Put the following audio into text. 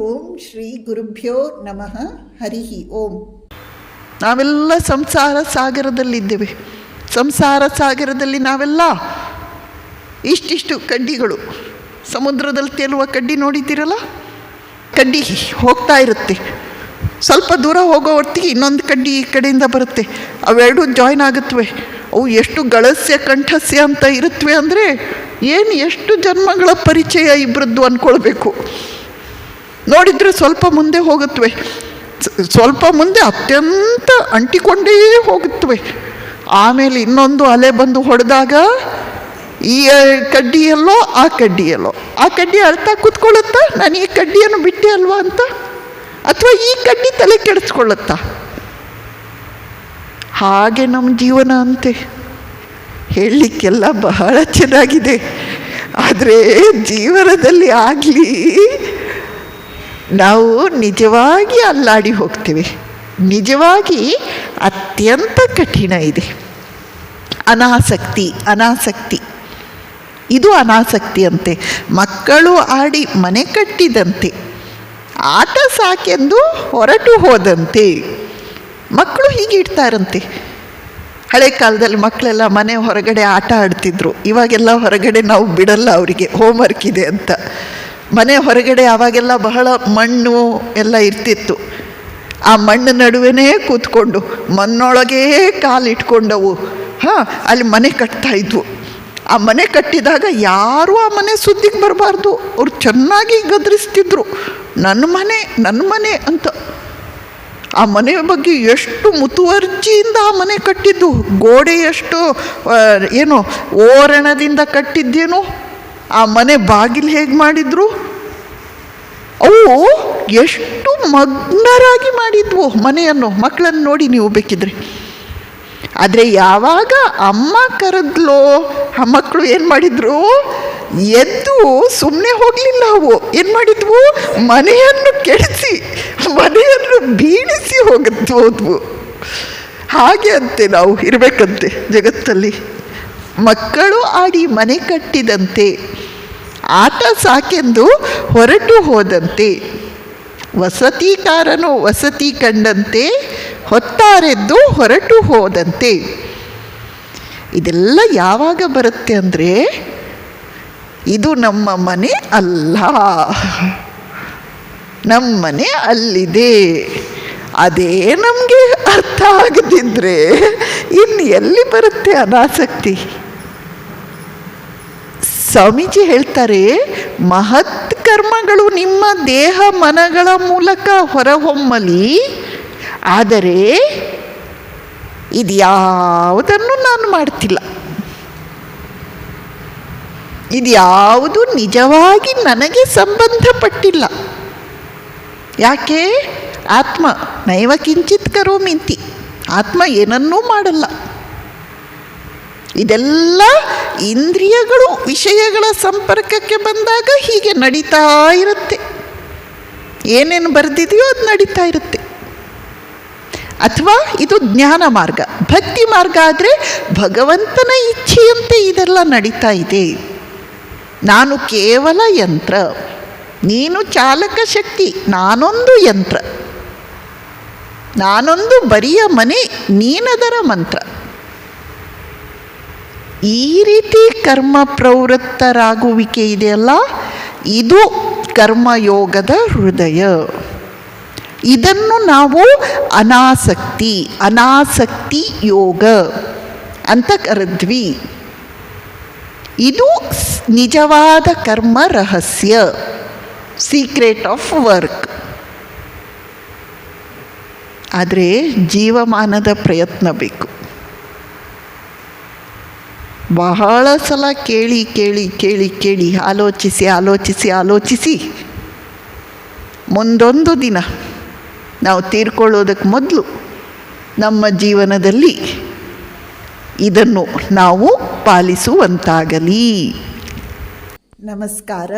ಓಂ ಶ್ರೀ ಗುರುಭ್ಯೋ ನಮಃ. ಹರಿ ಓಂ. ನಾವೆಲ್ಲ ಸಂಸಾರ ಸಾಗರದಲ್ಲಿದ್ದೇವೆ. ಸಂಸಾರ ಸಾಗರದಲ್ಲಿ ನಾವೆಲ್ಲ ಇಷ್ಟಿಷ್ಟು ಕಡ್ಡಿಗಳು. ಸಮುದ್ರದಲ್ಲಿ ತೇಲುವ ಕಡ್ಡಿ ನೋಡಿದ್ದೀರಲ್ಲ, ಕಡ್ಡಿ ಹೋಗ್ತಾ ಇರುತ್ತೆ. ಸ್ವಲ್ಪ ದೂರ ಹೋಗೋ ಹೊತ್ತಿಗೆ ಇನ್ನೊಂದು ಕಡ್ಡಿ ಈ ಕಡೆಯಿಂದ ಬರುತ್ತೆ. ಅವೆರಡೂ ಜಾಯ್ನ್ ಆಗುತ್ತವೆ. ಅವು ಎಷ್ಟು ಗಳಸ್ಯ ಕಂಠಸ್ಯ ಅಂತ ಇರುತ್ತವೆ ಅಂದರೆ ಎಷ್ಟು ಜನ್ಮಗಳ ಪರಿಚಯ ಇಬ್ಬರದ್ದು ಅಂದ್ಕೊಳ್ಬೇಕು. ನೋಡಿದರೆ ಸ್ವಲ್ಪ ಮುಂದೆ ಹೋಗುತ್ತವೆ, ಸ್ವಲ್ಪ ಮುಂದೆ ಅತ್ಯಂತ ಅಂಟಿಕೊಂಡೇ ಹೋಗುತ್ತವೆ. ಆಮೇಲೆ ಇನ್ನೊಂದು ಅಲೆ ಬಂದು ಹೊಡೆದಾಗ ಈ ಕಡ್ಡಿಯಲ್ಲೋ ಆ ಕಡ್ಡಿಯಲ್ಲೋ, ಆ ಕಡ್ಡಿ ಅಳ್ತಾ ಕೂತ್ಕೊಳ್ಳುತ್ತಾ ನಾನು ಈ ಕಡ್ಡಿಯನ್ನು ಬಿಟ್ಟೆ ಅಲ್ವಾ ಅಂತ, ಅಥವಾ ಈ ಕಡ್ಡಿ ತಲೆ ಕೆಡಿಸ್ಕೊಳ್ಳುತ್ತಾ. ಹಾಗೆ ನಮ್ಮ ಜೀವನ ಅಂತೆ. ಹೇಳಲಿಕ್ಕೆಲ್ಲ ಬಹಳ ಚೆನ್ನಾಗಿದೆ, ಆದರೆ ಜೀವನದಲ್ಲಿ ಆಗಲಿ ನಾವು ನಿಜವಾಗಿ ಅಲ್ಲಾಡಿ ಹೋಗ್ತೇವೆ. ನಿಜವಾಗಿ ಅತ್ಯಂತ ಕಠಿಣ ಇದೆ. ಅನಾಸಕ್ತಿ ಇದು ಅನಾಸಕ್ತಿ ಅಂತೆ. ಮಕ್ಕಳು ಆಡಿ ಮನೆ ಕಟ್ಟಿದಂತೆ, ಆಟ ಸಾಕೆಂದು ಹೊರಟು ಹೋದಂತೆ. ಮಕ್ಕಳು ಹೀಗೆ ಇಡ್ತಾರಂತೆ. ಹಳೆ ಕಾಲದಲ್ಲಿ ಮಕ್ಕಳೆಲ್ಲ ಮನೆ ಹೊರಗಡೆ ಆಟ ಆಡ್ತಿದ್ರು. ಇವಾಗೆಲ್ಲ ಹೊರಗಡೆ ನಾವು ಬಿಡಲ್ಲ, ಅವರಿಗೆ ಹೋಮ್ವರ್ಕ್ ಇದೆ ಅಂತ. ಮನೆ ಹೊರಗಡೆ ಆವಾಗೆಲ್ಲ ಬಹಳ ಮಣ್ಣು ಎಲ್ಲ ಇರ್ತಿತ್ತು. ಆ ಮಣ್ಣು ನಡುವೆನೇ ಕೂತ್ಕೊಂಡು ಮಣ್ಣೊಳಗೇ ಕಾಲಿಟ್ಕೊಂಡವು ಅಲ್ಲಿ ಮನೆ ಕಟ್ತಾಯಿದ್ವು. ಆ ಮನೆ ಕಟ್ಟಿದಾಗ ಯಾರೂ ಆ ಮನೆ ಸುದ್ದಿಗೆ ಬರಬಾರ್ದು. ಅವ್ರು ಚೆನ್ನಾಗಿ ಗದರಿಸ್ತಿದ್ರು, ನನ್ನ ಮನೆ ಅಂತ. ಆ ಮನೆಯ ಬಗ್ಗೆ ಎಷ್ಟು ಮುತುವರ್ಜಿಯಿಂದ ಆ ಮನೆ ಕಟ್ಟಿದ್ದು. ಗೋಡೆ ಎಷ್ಟು ಓರಣದಿಂದ ಕಟ್ಟಿದ್ದೇನೋ. ಆ ಮನೆ ಬಾಗಿಲು ಹೇಗೆ ಮಾಡಿದ್ರು, ಅವು ಎಷ್ಟು ಮಗ್ನರಾಗಿ ಮಾಡಿದ್ವು ಮನೆಯನ್ನು. ಮಕ್ಕಳನ್ನು ನೋಡಿ ನೀವು ಬೇಕಿದ್ರೆ. ಆದರೆ ಯಾವಾಗ ಅಮ್ಮ ಕರೆದ್ಲೋ ಆ ಮಕ್ಕಳು ಏನು ಮಾಡಿದ್ರು, ಎದ್ದು ಸುಮ್ಮನೆ ಹೋಗಲಿಲ್ಲ. ಅವು ಏನು ಮಾಡಿದ್ವು, ಮನೆಯನ್ನು ಕೆಡಿಸಿ ಮನೆಯನ್ನು ಬೀಳಿಸಿ ಹೋದ್ವು. ಹಾಗೆ ಅಂತೆ ನಾವು ಇರಬೇಕಂತೆ ಜಗತ್ತಲ್ಲಿ. ಮಕ್ಕಳು ಆಡಿ ಮನೆ ಕಟ್ಟಿದಂತೆ, ಆಟ ಸಾಕೆಂದು ಹೊರಟು ಹೋದಂತೆ, ವಸತಿಕಾರನು ವಸತಿ ಕಂಡಂತೆ, ಹೊತ್ತಾರೆದ್ದು ಹೊರಟು ಹೋದಂತೆ. ಇದೆಲ್ಲ ಯಾವಾಗ ಬರುತ್ತೆ ಅಂದರೆ, ಇದು ನಮ್ಮ ಮನೆ ಅಲ್ಲ, ನಮ್ಮ ಮನೆ ಅಲ್ಲಿದೆ. ಅದೇ ನಮಗೆ ಅರ್ಥ ಆಗದಿದ್ದರೆ ಇನ್ನು ಎಲ್ಲಿ ಬರುತ್ತೆ ಅನಾಸಕ್ತಿ. ಸ್ವಾಮೀಜಿ ಹೇಳ್ತಾರೆ, ಮಹತ್ ಕರ್ಮಗಳು ನಿಮ್ಮ ದೇಹ ಮನಗಳ ಮೂಲಕ ಹೊರಹೊಮ್ಮಲಿ, ಆದರೆ ಇದ್ಯಾವುದನ್ನು ನಾನು ಮಾಡ್ತಿಲ್ಲ. ಇದ್ಯಾವುದು ನಿಜವಾಗಿ ನನಗೆ ಸಂಬಂಧಪಟ್ಟಿಲ್ಲ. ಯಾಕೆ? ಆತ್ಮ ನೈವ ಕಿಂಚಿತ್ ಕರೋಮಿಂತಿ. ಆತ್ಮ ಏನನ್ನೂ ಮಾಡಲ್ಲ. ಇದೆಲ್ಲ ಇಂದ್ರಿಯಗಳು ವಿಷಯಗಳ ಸಂಪರ್ಕಕ್ಕೆ ಬಂದಾಗ ಹೀಗೆ ನಡೀತಾ ಇರುತ್ತೆ. ಏನೇನು ಬರೆದಿದೆಯೋ ಅದು ನಡೀತಾ ಇರುತ್ತೆ. ಅಥವಾ ಇದು ಜ್ಞಾನ ಮಾರ್ಗ. ಭಕ್ತಿ ಮಾರ್ಗ ಆದರೆ ಭಗವಂತನ ಇಚ್ಛೆಯಂತೆ ಇದೆಲ್ಲ ನಡೀತಾ ಇದೆ. ನಾನು ಕೇವಲ ಯಂತ್ರ, ನೀನು ಚಾಲಕ ಶಕ್ತಿ, ನಾನೊಂದು ಯಂತ್ರ, ನಾನೊಂದು ಬರಿಯ ಮನೆ, ನೀನದರ ಮಂತ್ರ. ಈ ರೀತಿ ಕರ್ಮ ಪ್ರವೃತ್ತರಾಗುವಿಕೆ ಇದೆಯಲ್ಲ, ಇದು ಕರ್ಮಯೋಗದ ಹೃದಯ. ಇದನ್ನು ನಾವು ಅನಾಸಕ್ತಿ ಯೋಗ ಅಂತ ಕರೆದ್ವಿ. ಇದು ನಿಜವಾದ ಕರ್ಮ ರಹಸ್ಯ, ಸೀಕ್ರೆಟ್ ಆಫ್ ವರ್ಕ್. ಆದರೆ ಜೀವಮಾನದ ಪ್ರಯತ್ನ ಬೇಕು. ಬಹಳ ಸಲ ಕೇಳಿ ಆಲೋಚಿಸಿ ಮುಂದೊಂದು ದಿನ ನಾವು ತೀರ್ಕೊಳ್ಳೋದಕ್ಕೆ ಮೊದಲು ನಮ್ಮ ಜೀವನದಲ್ಲಿ ಇದನ್ನು ನಾವು ಪಾಲಿಸುವಂತಾಗಲಿ. ನಮಸ್ಕಾರ.